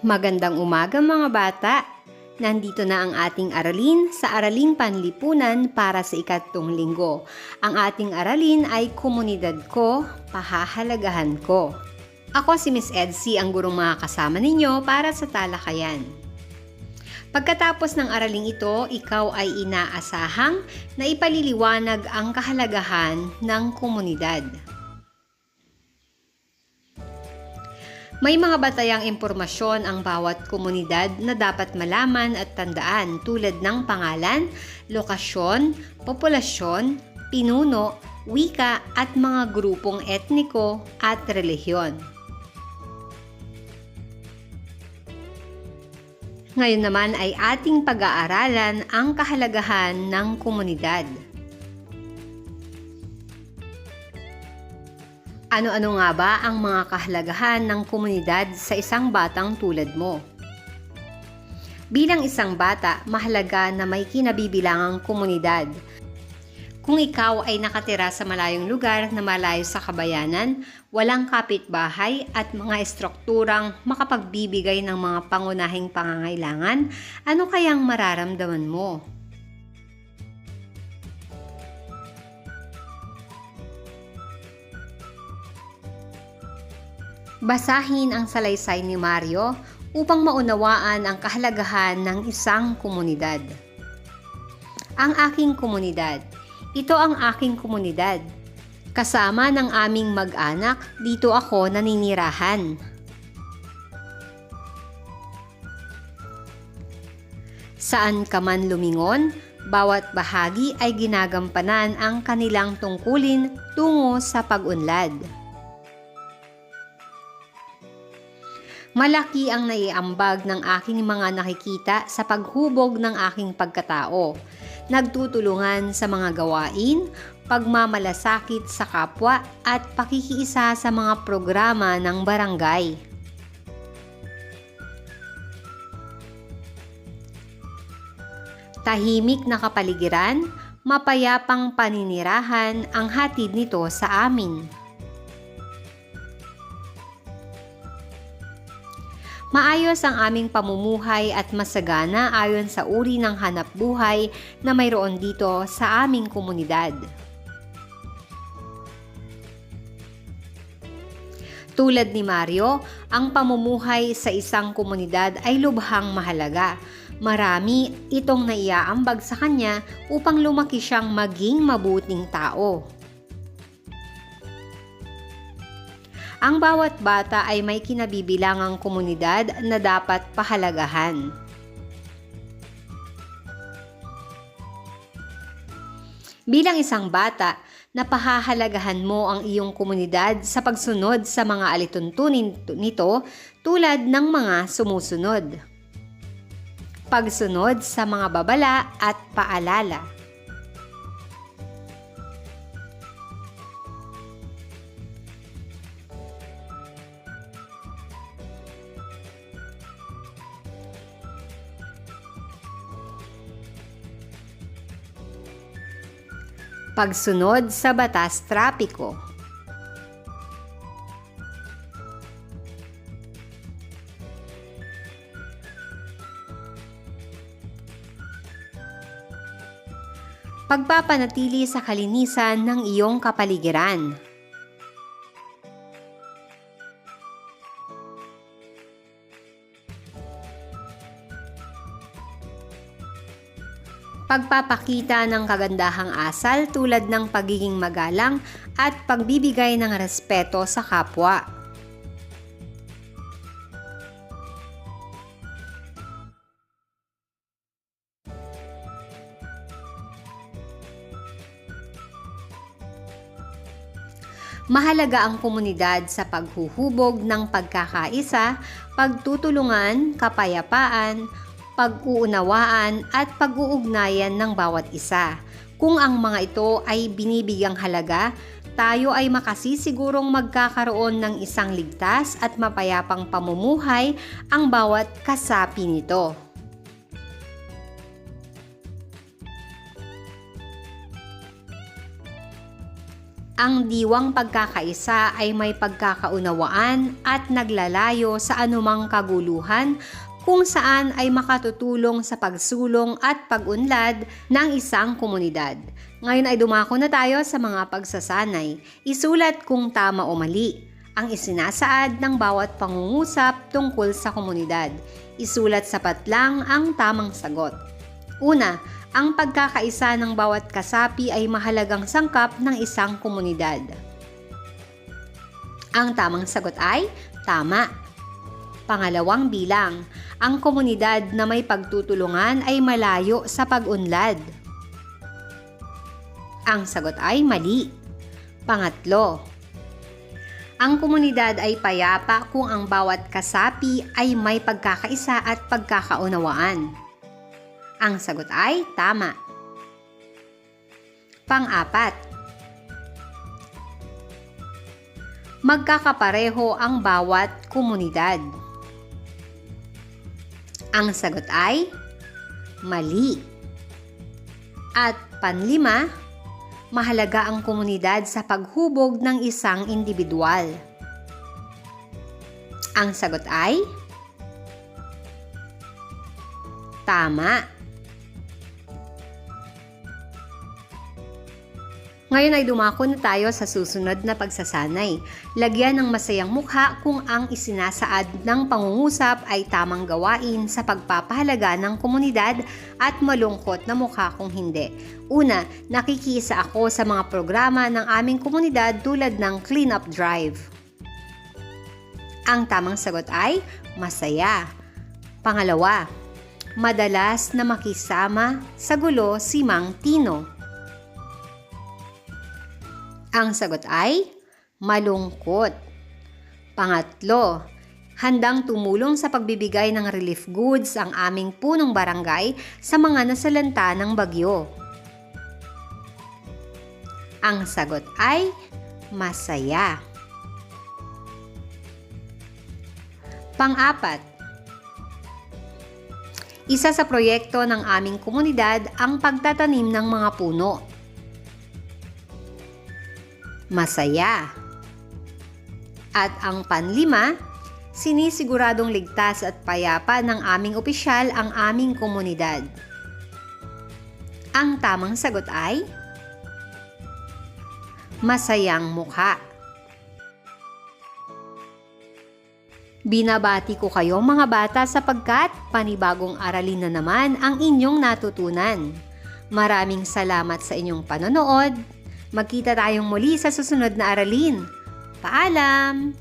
Magandang umaga mga bata! Nandito na ang ating aralin sa Araling Panlipunan para sa ikatlong linggo. Ang ating aralin ay Komunidad Ko, Pahahalagahan Ko. Ako si Miss Edsy, ang gurong makakasama ninyo para sa talakayan. Pagkatapos ng araling ito, ikaw ay inaasahang na ipaliliwanag ang kahalagahan ng komunidad. May mga batayang impormasyon ang bawat komunidad na dapat malaman at tandaan tulad ng pangalan, lokasyon, populasyon, pinuno, wika at mga grupong etniko at relihiyon. Ngayon naman ay ating pag-aaralan ang kahalagahan ng komunidad. Ano-ano nga ba ang mga kahalagahan ng komunidad sa isang batang tulad mo? Bilang isang bata, mahalaga na may kinabibilangang komunidad. Kung ikaw ay nakatira sa malayong lugar na malayo sa kabayanan, walang kapitbahay at mga estrukturang makapagbibigay ng mga pangunahing pangangailangan, ano kayang mararamdaman mo? Basahin ang salaysay ni Mario upang maunawaan ang kahalagahan ng isang komunidad. Ang aking komunidad. Ito ang aking komunidad. Kasama ng aming mag-anak, dito ako naninirahan. Saan ka man lumingon, bawat bahagi ay ginagampanan ang kanilang tungkulin tungo sa pag-unlad. Malaki ang naiambag ng aking mga nakikita sa paghubog ng aking pagkatao. Nagtutulungan sa mga gawain, pagmamalasakit sa kapwa at pakikiisa sa mga programa ng barangay. Tahimik na kapaligiran, mapayapang paninirahan ang hatid nito sa amin. Maayos ang aming pamumuhay at masagana ayon sa uri ng hanapbuhay na mayroon dito sa aming komunidad. Tulad ni Mario, ang pamumuhay sa isang komunidad ay lubhang mahalaga. Marami itong naiaambag sa kanya upang lumaki siyang maging mabuting tao. Ang bawat bata ay may kinabibilangang komunidad na dapat pahalagahan. Bilang isang bata, napahahalagahan mo ang iyong komunidad sa pagsunod sa mga alituntunin nito tulad ng mga sumusunod. Pagsunod sa mga babala at paalala. Pagsunod sa batas trapiko. Pagpapanatili sa kalinisan ng iyong kapaligiran. Pagpapakita ng kagandahang asal tulad ng pagiging magalang at pagbibigay ng respeto sa kapwa. Mahalaga ang komunidad sa paghuhubog ng pagkakaisa, pagtutulungan, kapayapaan, pag-uunawaan at pag-uugnayan ng bawat isa. Kung ang mga ito ay binibigyang halaga, tayo ay makasisigurong magkakaroon ng isang ligtas at mapayapang pamumuhay ang bawat kasapi nito. Ang diwang pagkakaisa ay may pagkakaunawaan at naglalayo sa anumang kaguluhan kung saan ay makatutulong sa pagsulong at pag-unlad ng isang komunidad. Ngayon ay dumako na tayo sa mga pagsasanay. Isulat kung tama o mali ang isinasaad ng bawat pangungusap tungkol sa komunidad. Isulat sapat lang ang tamang sagot. Una, ang pagkakaisa ng bawat kasapi ay mahalagang sangkap ng isang komunidad. Ang tamang sagot ay tama. Pangalawang bilang, ang komunidad na may pagtutulungan ay malayo sa pag-unlad. Ang sagot ay mali. Pangatlo, ang komunidad ay payapa kung ang bawat kasapi ay may pagkakaisa at pagkakaunawaan. Ang sagot ay tama. Pang-apat, magkakapareho ang bawat komunidad. Ang sagot ay mali. At panlima, mahalaga ang komunidad sa paghubog ng isang individual. Ang sagot ay tama. Ngayon ay dumako na tayo sa susunod na pagsasanay. Lagyan ng masayang mukha kung ang isinasaad ng pangungusap ay tamang gawain sa pagpapahalaga ng komunidad at malungkot na mukha kung hindi. Una, nakikisa ako sa mga programa ng aming komunidad tulad ng cleanup drive. Ang tamang sagot ay masaya. Pangalawa, madalas na makisama sa gulo si Mang Tino. Ang sagot ay malungkot. Pangatlo, handang tumulong sa pagbibigay ng relief goods ang aming punong barangay sa mga nasalanta ng bagyo. Ang sagot ay masaya. Pang-apat, isa sa proyekto ng aming komunidad ang pagtatanim ng mga puno. Masaya. At ang panlima, sinisiguradong ligtas at payapa ng aming opisyal ang aming komunidad. Ang tamang sagot ay masayang mukha. Binabati ko kayo mga bata sapagkat panibagong aralin na naman ang inyong natutunan. Maraming salamat sa inyong panonood. Magkita tayong muli sa susunod na aralin. Paalam!